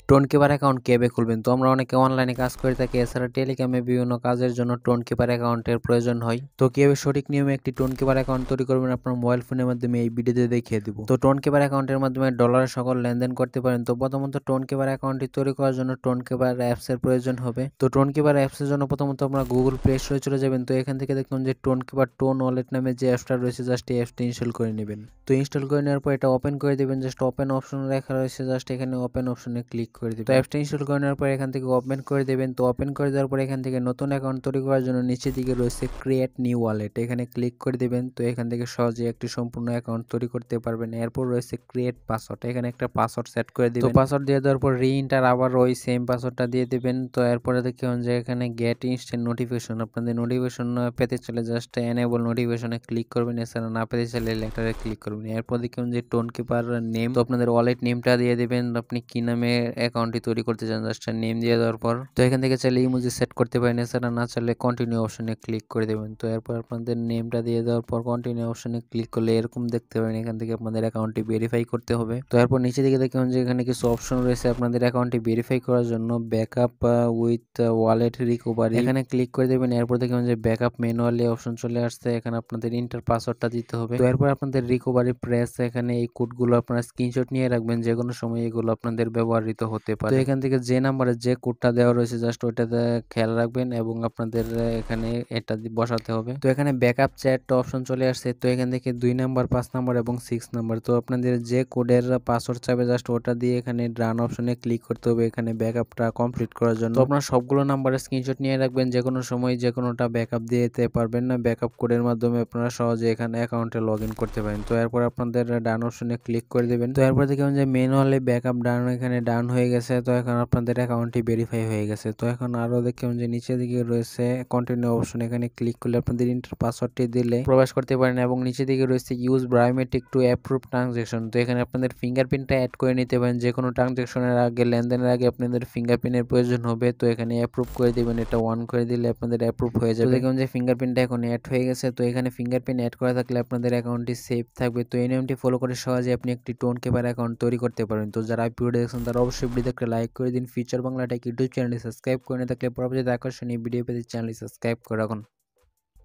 Tone keeper account কিভাবে খুলবেন? তো আমরা অনেকে অনলাইনে কাজ করে থাকি, এছাড়া টেলিগ্রামে বিভিন্ন কাজের জন্য টোন কিপার অ্যাকাউন্টের প্রয়োজন হয়। তো কিভাবে সঠিক নিয়মে একটি টোন কিপার অ্যাকাউন্ট তৈরি করবেন আপনার মোবাইল ফোনের মাধ্যমে এই ভিডিওতে দেখিয়ে দিব। তো টোন কিপার অ্যাকাউন্টের মাধ্যমে ডলারের সকল লেনদেন করতে পারেন। তো প্রথমত টোন কিপার অ্যাকাউন্টটি তৈরি করার জন্য টোন কিপার অ্যাপসের প্রয়োজন হবে। তো টোন কিপার অ্যাপসের জন্য প্রথমত আমরা গুগল প্লে স্টোরে চলে যাবেন। তো এখান থেকে দেখুন যে টোন কিপার টোন ওয়ালেট নামে যে অ্যাপসটা রয়েছে, জাস্ট এই অ্যাপসটি ইনস্টল করে নেবেন। তো ইনস্টল করে নেওয়ার পর এটা ওপেন করে দেবেন। জাস্ট ওপেন অপশন লেখা রয়েছে, জাস্ট এখানে ওপেন অপশনে ক্লিক করে দেবেন। তো অ্যাপসটা ইনস্টল করে নেওয়ার পর এখান থেকে ওপেন করে দেবেন। তো ওপেন করে দেওয়ার পর এখান থেকে নতুন অ্যাকাউন্ট তৈরি করার জন্য নিচের দিকে রয়েছে ক্রিয়েট নিউ ওয়ালেট, এখানে ক্লিক করে দেবেন। তো এখান থেকে সহজে একটি সম্পূর্ণ অ্যাকাউন্ট তৈরি করতে পারবেন। এরপর রয়েছে ক্রিয়েট পাসওয়ার্ড, এখানে একটা পাসওয়ার্ড সেট করে দিবেন। তো পাসওয়ার্ড দিয়ে দেওয়ার পর রিএন্টার আবার ওই সেম পাসওয়ার্ডটা দিয়ে দিবেন। তো এরপরে দেখুন যে এখানে গেট ইনস্ট্যান্ট নোটিফিকেশন, আপনাদের নোটিফিকেশন পেতে চলে জাস্ট এনেবল নোটিফিকেশনে ক্লিক করবেন, এছাড়া না পেতে চাইলে লেটারে ক্লিক করবেন। এরপর দেখুন যে টোন কিপার নেম, তো আপনাদের ওয়ালেট নেমটা দিয়ে দিবেন, আপনি কি নামে অ্যাকাউন্টটি তৈরি করতে চান, জাস্ট নেম দিয়ে দেওয়ার পর তো এখান থেকে চাইলে ইমোজি সেট করতে পারেন, এছাড়া না চাইলে কন্টিনিউ অপশনে ক্লিক করে দেবেন। তো এরপর আপনাদের নেমটা দিয়ে দেওয়ার পর কন্টিনিউ অপশনে ক্লিক করলে এরকম দেখতে পাবেন, এখান থেকে আপনাদের অ্যাকাউন্টটি ভেরিফাই করতে হবে। তো এরপর নিচে দিকে দেখুন যে এখানে কিছু অপশন রয়েছে আপনাদের অ্যাকাউন্টটি ভেরিফাই করার জন্য, ব্যাকআপ উইথ ওয়ালেট রিকভারি, এখানে ক্লিক করে দেবেন। এরপর দেখুন যে ব্যাকআপ ম্যানুয়ালি অপশন চলে আসছে, এখানে আপনাদের ইন্টার পাসওয়ার্ডটা দিতে হবে। তো এরপর আপনাদের রিকভারি প্রেস, এখানে এই কোডগুলো আপনারা স্ক্রিনশট নিয়ে রাখবেন, যে কোনো সময় এগুলো আপনাদের ব্যবহৃত হতে পারে। তো এখান থেকে যে নাম্বারে যে কোডটা দেওয়া রয়েছে জাস্ট ওইটাতে খেয়াল রাখবেন এবং আপনাদের এখানে এটা বসাতে হবে। তো এখানে ব্যাকআপ চ্যাট অপশন চলে আসছে। তো এখান থেকে 2 নাম্বার, 5 নাম্বার এবং 6 নাম্বার, তো আপনাদের যে কোডের পাসওয়ার্ড চাবে জাস্ট ওটা দিয়ে এখানে ডান অপশনে ক্লিক করতে হবে এখানে ব্যাকআপটা কমপ্লিট করার জন্য। তো আপনারা সবগুলো নাম্বারের স্ক্রিনশট নিয়ে রাখবেন, যে কোনো সময় যে কোনোটা ব্যাকআপ দিতে পারবেন না, ব্যাকআপ কোডের মাধ্যমে আপনারা সহজে এখানে অ্যাকাউন্টে লগ ইন করতে পারেন। তো এরপর আপনাদের ডান অপশনে ক্লিক করে দেবেন। তো এরপর দেখবেন যে ম্যানুয়ালি ব্যাকআপ ডান, এখানে ডান হয়ে গেছে। তো এখন আপনাদের অ্যাকাউন্টটি ভেরিফাই হয়ে গেছে। তো এখন আরো দেখবেন যে নিচের দিকে রয়েছে কন্টিনিউ অপশন, এখানে ক্লিক করলে আপনাদের ইন্টার পাসওয়ার্ডটি দিলে প্রবেশ করতে পারেন এবং নিচের দিকে রয়েছে use biometric two approve transaction. তো এখানে আপনাদের ফিঙ্গারপ্রিন্টটা অ্যাড করে নিতে পারেন, যে কোনো ট্রানজাকশনের আগে, লেনদেনের আগে আপনাদের ফিঙ্গারপ্রিন্টের প্রয়োজন হবে। তো এখানে অ্যাপ্রুভ করে দিবেন, এটা অন করে দিলে আপনাদের অ্যাপ্রুভ হয়ে যাবে। তো দেখুন যে ফিঙ্গারপ্রিন্টটা এখন অ্যাড হয়ে গেছে। তো এখানে ফিঙ্গারপ্রিন্ট অ্যাড করা থাকলে আপনাদের অ্যাকাউন্টটি সেভ থাকবে। তো এই নিয়মটি ফলো করে সহজে আপনি একটি টোন কিপার অ্যাকাউন্ট তৈরি করতে পারেন। তো যারা ভিডিও দেখছেন তারা অবশ্যই ভিডিওতে একটা লাইক করে দিন, ফিউচার বাংলা টেক ইউটিউব চ্যানেলটি সাবস্ক্রাইব করে না থাকলে পরবর্তীতে আকর্ষণীয় ভিডিও পেতে চ্যানেলটি সাবস্ক্রাইব করে রাখুন।